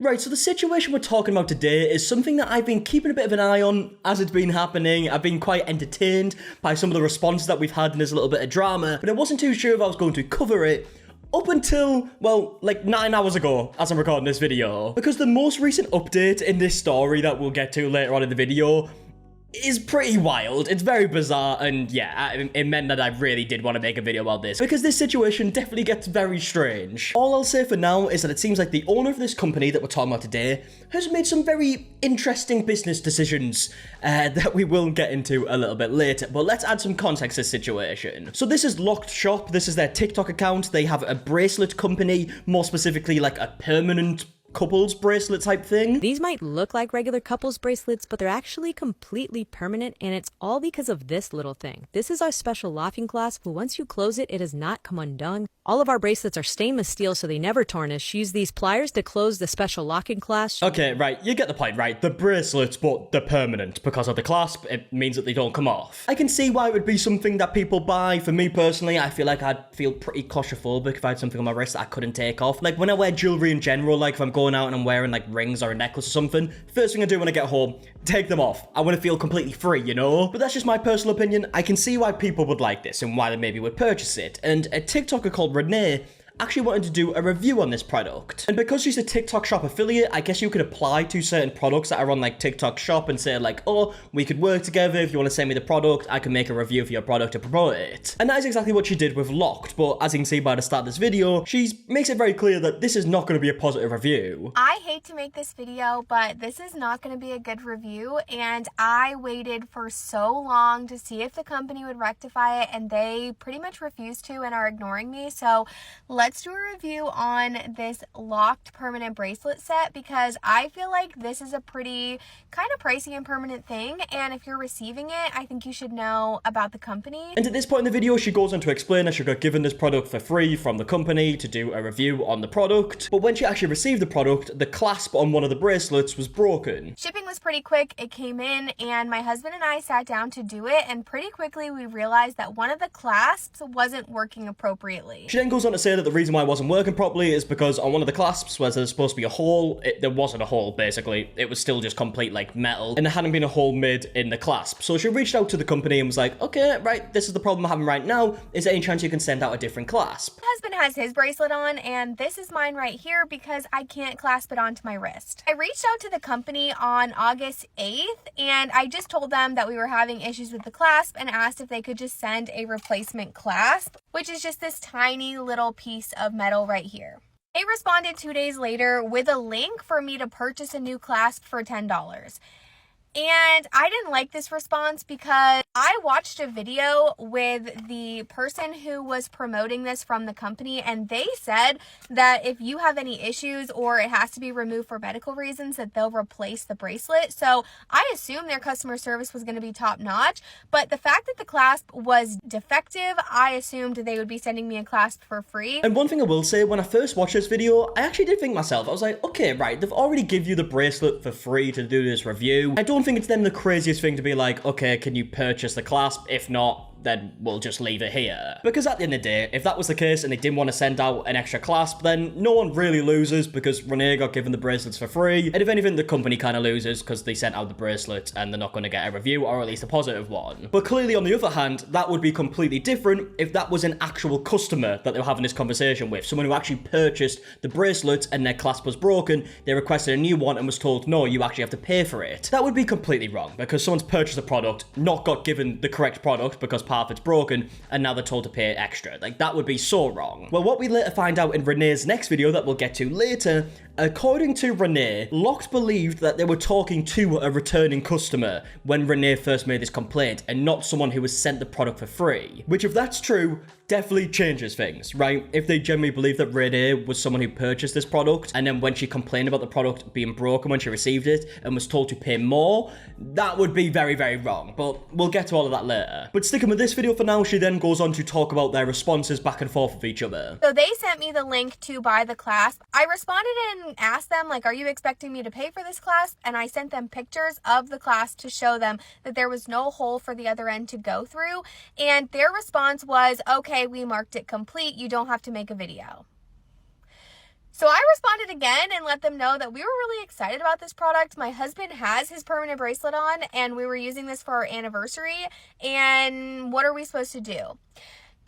Right, so the situation we're talking about today is something that I've been keeping a bit of an eye on as it's been happening. I've been quite entertained by some of the responses that we've had, and there's a little bit of drama, but I wasn't too sure if I was going to cover it up until, well, like 9 hours ago as I'm recording this video. Because the most recent update in this story that we'll get to later on in the video is pretty wild. It's very bizarre, and yeah, it meant that I really did want to make a video about this because this situation definitely gets very strange. All I'll say for now is that it seems like the owner of this company that we're talking about today has made some very interesting business decisions that we will get into a little bit later, but let's add some context to this situation. So this is Locked Shop. This is their TikTok account. They have a bracelet company, more specifically like a permanent couples bracelet type thing. These might look like regular couples bracelets, but they're actually completely permanent, and it's all because of this little thing. This is our special locking clasp, but once you close it, it does not come undone. All of our bracelets are stainless steel, so they never tarnish. Use these pliers to close the special locking clasp. Okay, right, you get the point, right? The bracelets, but they're permanent. Because of the clasp, it means that they don't come off. I can see why it would be something that people buy. For me personally, I feel like I'd feel pretty claustrophobic if I had something on my wrist that I couldn't take off. Like when I wear jewelry in general, like if I'm going out and I'm wearing like rings or a necklace or something, first thing I do when I get home, take them off. I want to feel completely free, you know? But that's just my personal opinion. I can see why people would like this and why they maybe would purchase it. And a TikToker called Renee actually wanted to do a review on this product. And because she's a TikTok shop affiliate, I guess you could apply to certain products that are on like TikTok shop and say like, oh, we could work together. If you want to send me the product, I can make a review for your product to promote it. And that is exactly what she did with Locked. But as you can see by the start of this video, she makes it very clear that this is not going to be a positive review. I hate to make this video, but this is not going to be a good review. And I waited for so long to see if the company would rectify it, and they pretty much refused to and are ignoring me. So let's do a review on this Locked permanent bracelet set, because I feel like this is a pretty kind of pricey and permanent thing, and if you're receiving it, I think you should know about the company. And at this point in the video, she goes on to explain that she got given this product for free from the company to do a review on the product, but when she actually received the product, the clasp on one of the bracelets was broken. Shipping was pretty quick. It came in, and my husband and I sat down to do it, and pretty quickly we realized that one of the clasps wasn't working appropriately. She then goes on to say that the reason why it wasn't working properly is because on one of the clasps where there's supposed to be a hole, there wasn't a hole basically. It was still just complete like metal, and there hadn't been a hole made in the clasp. So she reached out to the company and was like, okay, right, this is the problem I'm having right now. Is there any chance you can send out a different clasp? My husband has his bracelet on, and this is mine right here because I can't clasp it onto my wrist. I reached out to the company on August 8th, and I just told them that we were having issues with the clasp and asked if they could just send a replacement clasp, which is just this tiny little piece of metal right here. They responded 2 days later with a link for me to purchase a new clasp for $10. And I didn't like this response because I watched a video with the person who was promoting this from the company, and they said that if you have any issues or it has to be removed for medical reasons, that they'll replace the bracelet. So I assumed their customer service was going to be top notch, but the fact that the clasp was defective, I assumed they would be sending me a clasp for free. And one thing I will say, when I first watched this video, I actually did think myself, I was like, okay, right, they've already give you the bracelet for free to do this review. I don't think it's then the craziest thing to be like, okay, can you purchase the clasp? If not, then we'll just leave it here. Because at the end of the day, if that was the case and they didn't want to send out an extra clasp, then no one really loses because Renee got given the bracelets for free. And if anything, the company kind of loses because they sent out the bracelets and they're not going to get a review, or at least a positive one. But clearly, on the other hand, that would be completely different if that was an actual customer that they were having this conversation with. Someone who actually purchased the bracelet and their clasp was broken, they requested a new one and was told, no, you actually have to pay for it. That would be completely wrong because someone's purchased a product, not got given the correct product because part of it's broken, and now they're told to pay extra. Like, that would be so wrong. Well, what we later find out in Renee's next video that we'll get to later, according to Renee, Locked believed that they were talking to a returning customer when Renee first made this complaint, and not someone who was sent the product for free. Which, if that's true, definitely changes things, right? If they genuinely believe that Renee was someone who purchased this product, and then when she complained about the product being broken when she received it and was told to pay more, that would be very, very wrong. But we'll get to all of that later. But sticking with this video for now, she then goes on to talk about their responses back and forth with each other. So they sent me the link to buy the clasp. I responded and asked them, like, are you expecting me to pay for this clasp? And I sent them pictures of the clasp to show them that there was no hole for the other end to go through. And their response was, okay, we marked it complete. You don't have to make a video. So I responded again and let them know that we were really excited about this product. My husband has his permanent bracelet on and we were using this for our anniversary. And what are we supposed to do?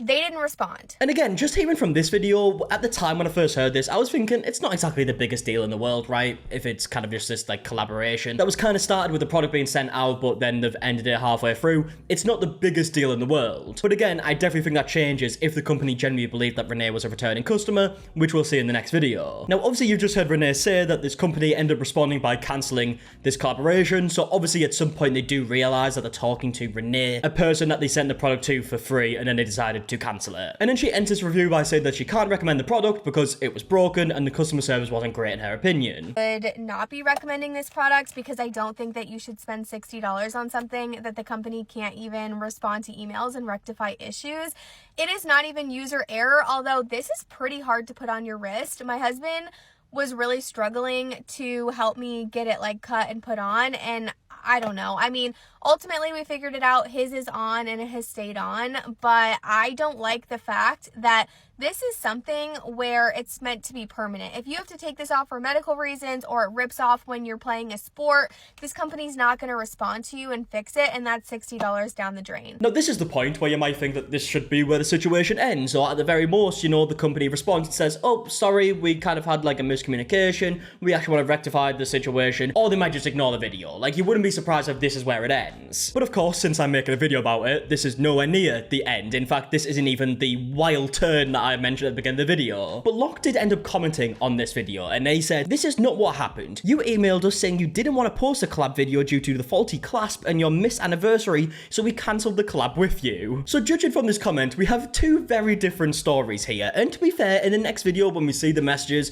They didn't respond. And again, just hearing from this video, at the time when I first heard this, I was thinking it's not exactly the biggest deal in the world, right? If it's kind of just this like collaboration that was kind of started with the product being sent out, but then they've ended it halfway through. It's not the biggest deal in the world. But again, I definitely think that changes if the company genuinely believed that Renee was a returning customer, which we'll see in the next video. Now, obviously, you've just heard Renee say that this company ended up responding by cancelling this collaboration. So obviously, at some point, they do realize that they're talking to Renee, a person that they sent the product to for free, and then they decided to cancel it. And then she enters review by saying that she can't recommend the product because it was broken and the customer service wasn't great in her opinion. I would not be recommending this product because I don't think that you should spend $60 on something that the company can't even respond to emails and rectify issues. It is not even user error, although this is pretty hard to put on your wrist. My husband was really struggling to help me get it like cut and put on, and I don't know. I mean, ultimately we figured it out. His is on and it has stayed on, but I don't like the fact that this is something where it's meant to be permanent. If you have to take this off for medical reasons or it rips off when you're playing a sport, this company's not going to respond to you and fix it, and that's $60 down the drain. Now, this is the point where you might think that this should be where the situation ends, or at the very most, you know, the company responds and says, oh, sorry, we kind of had like a miscommunication, we actually want to rectify the situation, or they might just ignore the video. Like, you wouldn't be surprised if this is where it ends. But of course, since I'm making a video about it, this is nowhere near the end. In fact, this isn't even the wild turn that I mentioned at the beginning of the video. But Locke did end up commenting on this video, and they said, this is not what happened. You emailed us saying you didn't want to post a collab video due to the faulty clasp and your missed anniversary, so we cancelled the collab with you. So judging from this comment, we have two very different stories here. And to be fair, in the next video when we see the messages,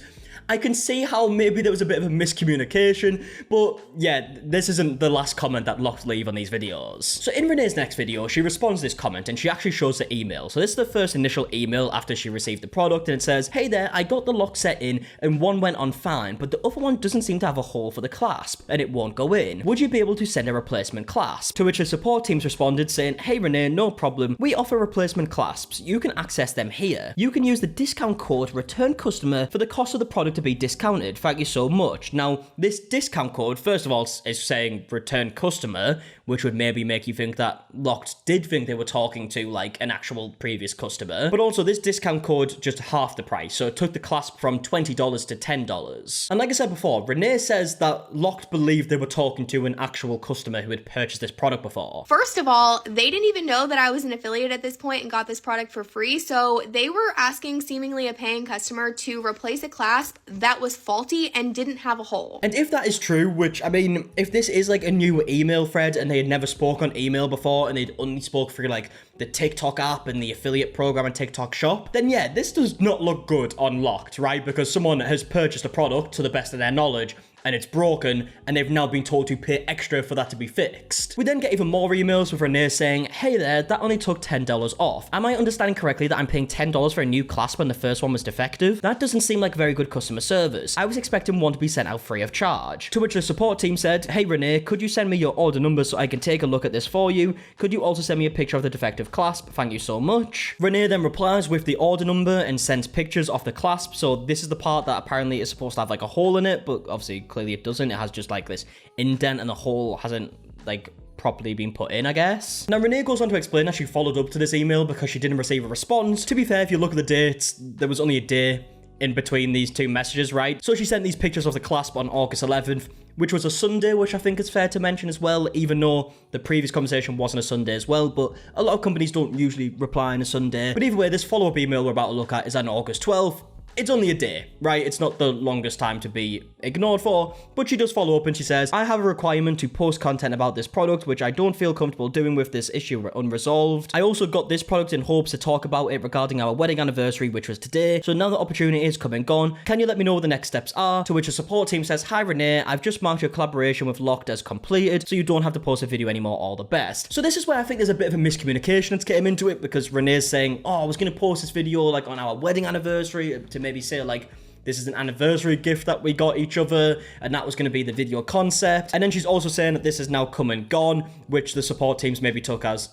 I can see how maybe there was a bit of a miscommunication, but yeah, this isn't the last comment that Locke leave on these videos. So in Renee's next video, she responds to this comment and she actually shows the email. So this is the first initial email after she received the product, and it says, hey there, I got the lock set in and one went on fine, but the other one doesn't seem to have a hole for the clasp and it won't go in. Would you be able to send a replacement clasp? To which the support teams responded saying, hey Renee, no problem. We offer replacement clasps. You can access them here. You can use the discount code return customer for the cost of the product to be discounted. Thank you so much. Now, this discount code, first of all, is saying return customer, which would maybe make you think that Locked did think they were talking to like an actual previous customer. But also, this discount code just half the price, so it took the clasp from $20 to $10. And like I said before, Renee says that Locked believed they were talking to an actual customer who had purchased this product before. First of all, they didn't even know that I was an affiliate at this point and got this product for free, so they were asking seemingly a paying customer to replace a clasp that was faulty and didn't have a hole. And if that is true, which, I mean, if this is like a new email thread and they had never spoke on email before and they'd only spoke through like the TikTok app and the affiliate program and TikTok shop, then yeah, this does not look good on Locked, right? Because someone has purchased a product to the best of their knowledge and it's broken, and they've now been told to pay extra for that to be fixed. We then get even more emails with Renee saying, hey there, that only took $10 off. Am I understanding correctly that I'm paying $10 for a new clasp when the first one was defective? That doesn't seem like very good customer service. I was expecting one to be sent out free of charge. To which the support team said, hey Renee, could you send me your order number so I can take a look at this for you? Could you also send me a picture of the defective clasp? Thank you so much. Renee then replies with the order number and sends pictures of the clasp. So this is the part that apparently is supposed to have like a hole in it, but obviously clearly it doesn't. It has just like this indent and the hole hasn't like properly been put in, I guess. Now, Renee goes on to explain that she followed up to this email because she didn't receive a response. To be fair, if you look at the dates, there was only a day in between these two messages, right? So she sent these pictures of the clasp on August 11th, which was a Sunday, which I think is fair to mention as well, even though the previous conversation wasn't a Sunday as well, but a lot of companies don't usually reply on a Sunday. But either way, this follow-up email we're about to look at is on August 12th. It's only a day, right? It's not the longest time to be ignored for, but she does follow up and she says, I have a requirement to post content about this product, which I don't feel comfortable doing with this issue unresolved. I also got this product in hopes to talk about it regarding our wedding anniversary, which was today. So now the opportunity is come and gone. Can you let me know what the next steps are? To which the support team says, hi Renee, I've just marked your collaboration with Locked as completed, so you don't have to post a video anymore, all the best. So this is where I think there's a bit of a miscommunication that's getting into it, because Renee's saying, oh, I was going to post this video like on our wedding anniversary to maybe say like, this is an anniversary gift that we got each other, and that was going to be the video concept. And then she's also saying that this has now come and gone, which the support teams maybe took as,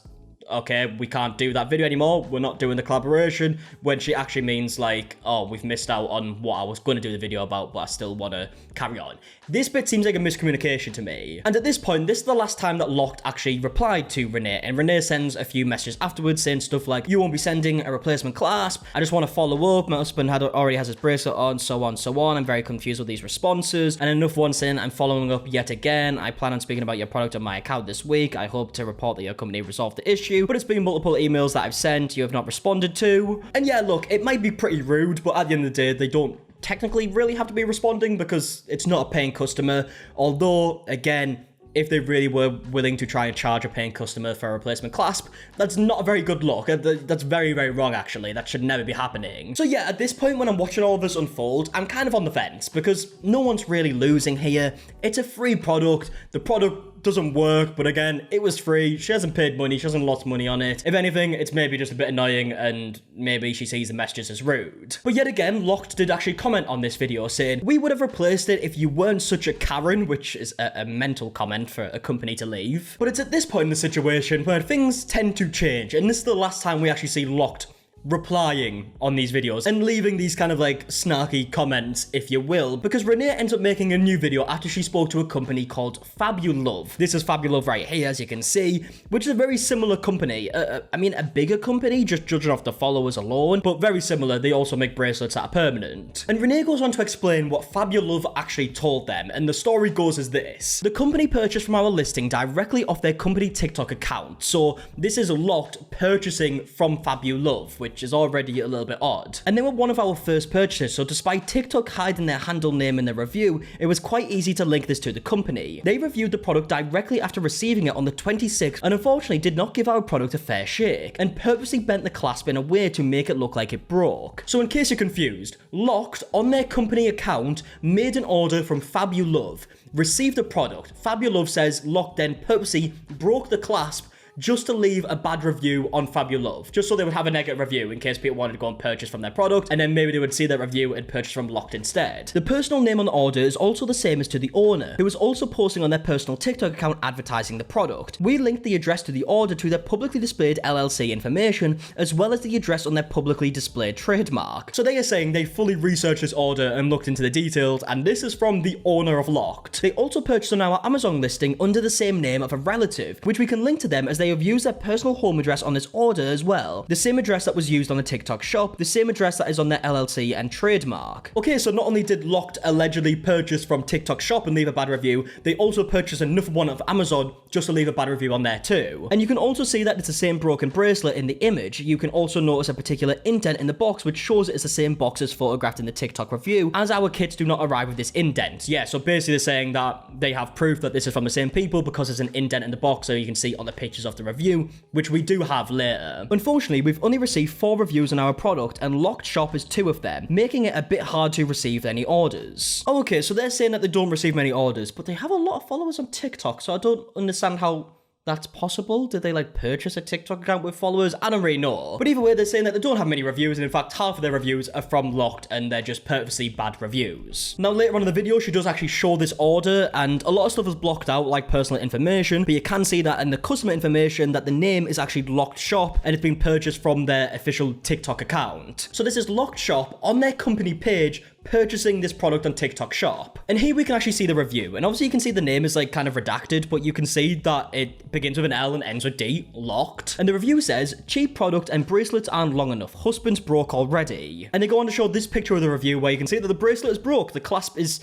okay, we can't do that video anymore, we're not doing the collaboration, when she actually means like, oh, we've missed out on what I was going to do the video about, but I still want to carry on. This bit seems like a miscommunication to me. And at this point, this is the last time that Locked actually replied to Renee, and Renee sends a few messages afterwards saying stuff like, you won't be sending a replacement clasp, I just want to follow up, my husband already has his bracelet on, so on, so on, I'm very confused with these responses, and enough one saying, I'm following up yet again, I plan on speaking about your product on my account this week, I hope to report that your company resolved the issue, but it's been multiple emails that I've sent, you have not responded to. And yeah, look, it might be pretty rude, but at the end of the day, they don't technically really have to be responding because it's not a paying customer. Although, again, if they really were willing to try and charge a paying customer for a replacement clasp, that's not a very good look. That's very, very wrong, actually. That should never be happening. So yeah, at this point when I'm watching all of this unfold, I'm kind of on the fence because no one's really losing here. It's a free product. The product doesn't work, but again, it was free. She hasn't paid money. She hasn't lost money on it. If anything, it's maybe just a bit annoying and maybe she sees the messages as rude. But yet again, Locked did actually comment on this video saying, we would have replaced it if you weren't such a Karen, which is a mental comment for a company to leave. But it's at this point in the situation where things tend to change, and this is the last time we actually see Locked replying on these videos and leaving these kind of like snarky comments, if you will, because Renee ends up making a new video after she spoke to a company called Fabulove. This is Fabulove right here, as you can see, which is a very similar company. I mean, a bigger company, just judging off the followers alone, but very similar. They also make bracelets that are permanent. And Renee goes on to explain what Fabulove actually told them, and the story goes as this. The company purchased from our listing directly off their company TikTok account, so this is Locked purchasing from Fabulove, which is already a little bit odd. And they were one of our first purchases, so despite TikTok hiding their handle name in the review, it was quite easy to link this to the company. They reviewed the product directly after receiving it on the 26th and unfortunately did not give our product a fair shake and purposely bent the clasp in a way to make it look like it broke. So in case you're confused, Locked on their company account made an order from Fabulove, received the product. Fabulove says Locked then purposely broke the clasp just to leave a bad review on Fabulove, just so they would have a negative review in case people wanted to go and purchase from their product, and then maybe they would see that review and purchase from Locked instead. The personal name on the order is also the same as to the owner, who is also posting on their personal TikTok account advertising the product. We linked the address to the order to their publicly displayed LLC information, as well as the address on their publicly displayed trademark. So they are saying they fully researched this order and looked into the details, and this is from the owner of Locked. They also purchased on our Amazon listing under the same name of a relative, which we can link to them as they have used their personal home address on this order as well. The same address that was used on the TikTok shop, the same address that is on their LLC and trademark. Okay, so not only did Locked allegedly purchase from TikTok shop and leave a bad review, they also purchased another one of Amazon just to leave a bad review on there too. And you can also see that it's the same broken bracelet in the image. You can also notice a particular indent in the box which shows it's the same box as photographed in the TikTok review, as our kits do not arrive with this indent. Yeah, so basically they're saying that they have proof that this is from the same people because there's an indent in the box, so you can see on the pictures of the review, which we do have later. Unfortunately, we've only received 4 reviews on our product and Locked shop is 2 of them, making it a bit hard to receive any orders. Oh, okay, so they're saying that they don't receive many orders, but they have a lot of followers on TikTok, so I don't understand how that's possible. Did they like purchase a TikTok account with followers? I don't really know. But either way, they're saying that they don't have many reviews, and in fact, half of their reviews are from Locked, and they're just purposely bad reviews. Now, later on in the video, she does actually show this order, and a lot of stuff is blocked out, like personal information, but you can see that in the customer information that the name is actually Locked Shop, and it's been purchased from their official TikTok account. So this is Locked Shop on their company page, purchasing this product on TikTok shop. And here we can actually see the review. And obviously you can see the name is like kind of redacted, but you can see that it begins with an L and ends with D, Locked. And the review says, cheap product and bracelets aren't long enough. Husband's broke already. And they go on to show this picture of the review where you can see that the bracelet is broke. The clasp is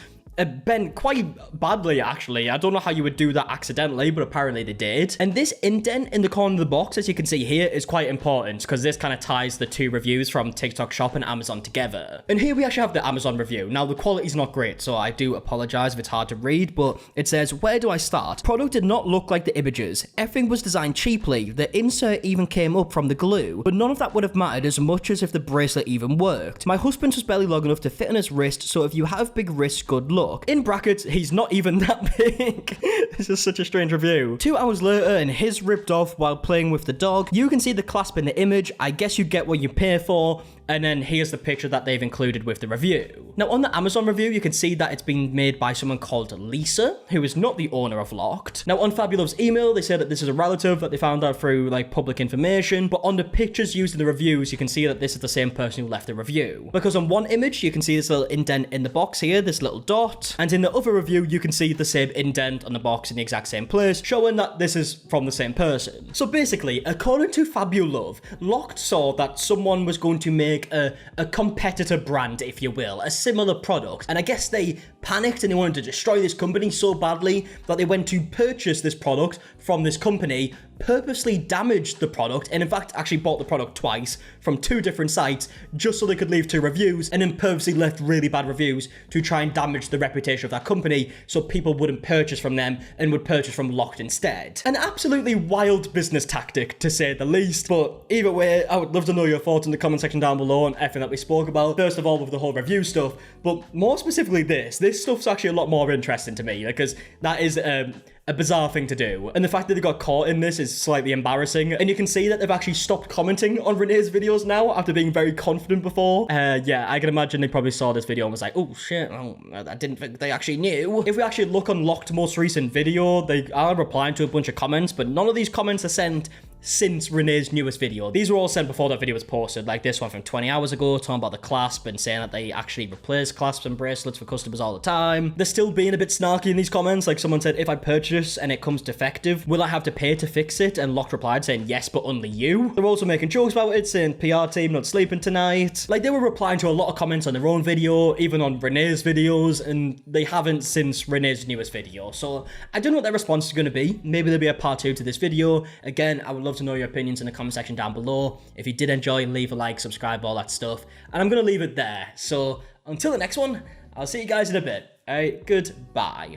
bent quite badly, actually. I don't know how you would do that accidentally, but apparently they did. And this indent in the corner of the box, as you can see here, is quite important because this kind of ties the 2 reviews from TikTok shop and Amazon together. And here we actually have the Amazon review. Now, the quality's not great, so I do apologize if it's hard to read, but it says, where do I start? Product did not look like the images. Everything was designed cheaply. The insert even came up from the glue, but none of that would have mattered as much as if the bracelet even worked. My husband's was barely long enough to fit on his wrist, so if you have big wrists, good luck. In brackets, he's not even that big. This is such a strange review. 2 hours later, and his ripped off while playing with the dog. You can see the clasp in the image. I guess you get what you pay for. And then here's the picture that they've included with the review. Now, on the Amazon review, you can see that it's been made by someone called Lisa, who is not the owner of Locked. Now, on Fabulove's email, they said that this is a relative that they found out through, like, public information, but on the pictures used in the reviews, you can see that this is the same person who left the review. Because on one image, you can see this little indent in the box here, this little dot, and in the other review, you can see the same indent on the box in the exact same place, showing that this is from the same person. So basically, according to Fabulove, Locked saw that someone was going to make a competitor brand, if you will, a similar product, and I guess they panicked and they wanted to destroy this company so badly that they went to purchase this product from this company, purposely damaged the product, and in fact actually bought the product twice from 2 different sites just so they could leave 2 reviews, and then purposely left really bad reviews to try and damage the reputation of that company so people wouldn't purchase from them and would purchase from Locked instead. An absolutely wild business tactic, to say the least, but either way, I would love to know your thoughts in the comment section down below on everything that we spoke about. First of all, with the whole review stuff, but more specifically this stuff's actually a lot more interesting to me, because that is a bizarre thing to do, and the fact that they got caught in this is slightly embarrassing, and you can see that they've actually stopped commenting on Renee's videos now after being very confident before. Yeah, I can imagine they probably saw this video and was like, oh shit, oh, I didn't think they actually knew. If we actually look on Locked most recent video, they are replying to a bunch of comments, but none of these comments are sent since Renee's newest video. These were all sent before that video was posted, like this one from 20 hours ago, talking about the clasp and saying that they actually replace clasps and bracelets for customers all the time. They're still being a bit snarky in these comments, like someone said, if I purchase and it comes defective, will I have to pay to fix it? And Locked replied saying, yes, but only you. They're also making jokes about it, saying PR team not sleeping tonight. Like, they were replying to a lot of comments on their own video, even on Renee's videos, and they haven't since Renee's newest video. So I don't know what their response is going to be. Maybe there'll be a part 2 to this video. Again, I would love to know your opinions in the comment section down below. If you did enjoy, leave a like, subscribe, all that stuff. And I'm going to leave it there. So until the next one, I'll see you guys in a bit. Alright, goodbye.